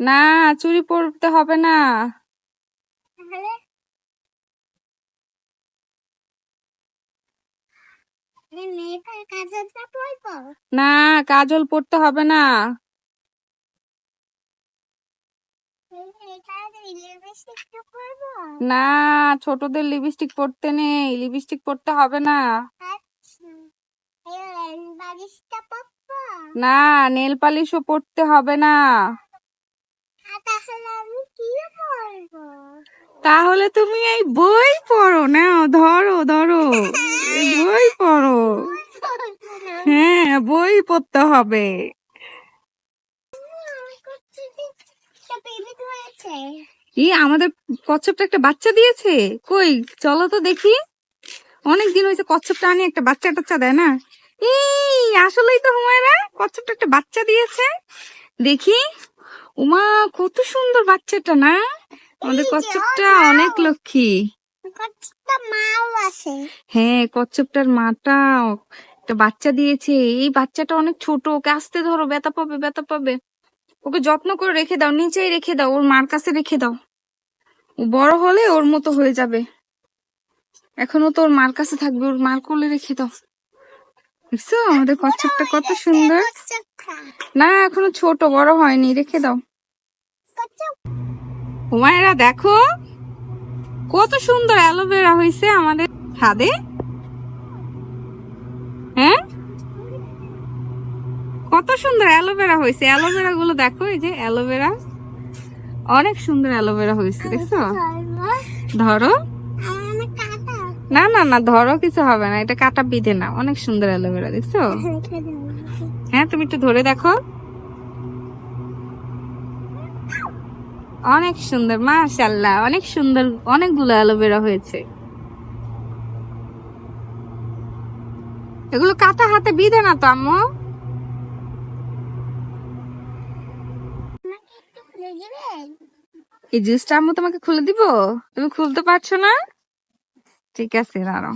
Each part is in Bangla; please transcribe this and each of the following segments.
না, চুড়ি পরতে হবে না। না, কাজল পরতে হবে না। না, ছোটদের লিপস্টিক পরতে নেই, লিপস্টিক পরতে হবে না। না, নেল পালিশও পরতে হবে না। তাহলে তুমি এই বই পড়ো, নাও ধরো ধরো, এই বই পড়ো। হ্যাঁ, বই পড়তে হবে। আমাদের কচ্ছপটা একটা বাচ্চা দিয়েছে। কই চলো তো দেখি, অনেকদিন হয়েছে কচ্ছপটা আনি একটা বাচ্চা টাচ্চা দেয় না। এই আসলেই তো হুমায়রা, কচ্ছপটা একটা বাচ্চা দিয়েছে। দেখি, উমা কত সুন্দর বাচ্চাটা না। আমাদের কচ্ছপটা অনেক লক্ষ্মী। হ্যাঁ, কচ্ছপটার মাটা একটা বাচ্চা দিয়েছে। এই বাচ্চাটা অনেক ছোট, ওকে আস্তে ধরো, ব্যথা পাবে ব্যথা পাবে। ওকে যত্ন করে রেখে দাও, নিচেই রেখে দাও, ওর মার কাছে রেখে দাও। ও বড় হলে ওর মতো হয়ে যাবে, এখনো তো ওর মার কাছে থাকবে, ওর মার কোলে রেখে দাও। দেখছো আমাদের কচ্ছপটা কত সুন্দর। না, এখনো ছোট, বড় হয়নি, রেখে দাও। হুমায়রা দেখো কত সুন্দর অ্যালোভেরা হয়েছে আমাদের ছাদে। হ্যাঁ, কত সুন্দর অ্যালোভেরা হয়েছে। অ্যালোভেরা গুলো দেখো, এই যে অ্যালোভেরা, অনেক সুন্দর অ্যালোভেরা হয়েছে। দেখছো, ধরো। না না না, ধরো, কিছু হবে না, এটা কাটা বিধে না। অনেক সুন্দর অ্যালোভেরা, দেখছো। হ্যাঁ, তুমি একটু ধরে দেখো, অনেক সুন্দর, মাশাআল্লাহ, অনেক সুন্দর, অনেকগুলো অ্যালোভেরা হয়েছে। এগুলো কাটা হাতে বিধে না তো আম্মু। এই জুসটা আম্মু তোমাকে খুলে দিব, তুমি খুলতে পারছো না? ঠিক আছে, দাঁড়াও।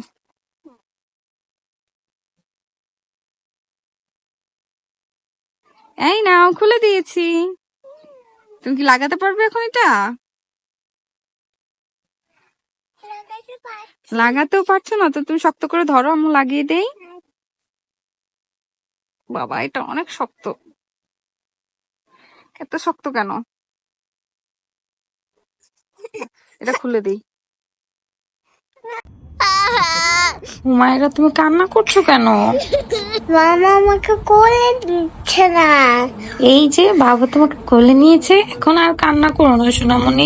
এই নাও, খুলে দিয়েছি। তুমি কি লাগাতে পারবে এখন এটা? লাগাতেও পারছো না তো, তুমি শক্ত করে ধরো, আম্মু লাগিয়ে দেই। বাবা, এটা অনেক শক্ত। এত শক্ত কেন? এটা খুলে দিই। হুমায়রা, তুমি কান্না করছো কেন? মামা আমাকে কোলে দিচ্ছে না। এই যে বাবা তোমাকে কোলে নিয়েছে, এখন আর কান্না করো না সোনামণি।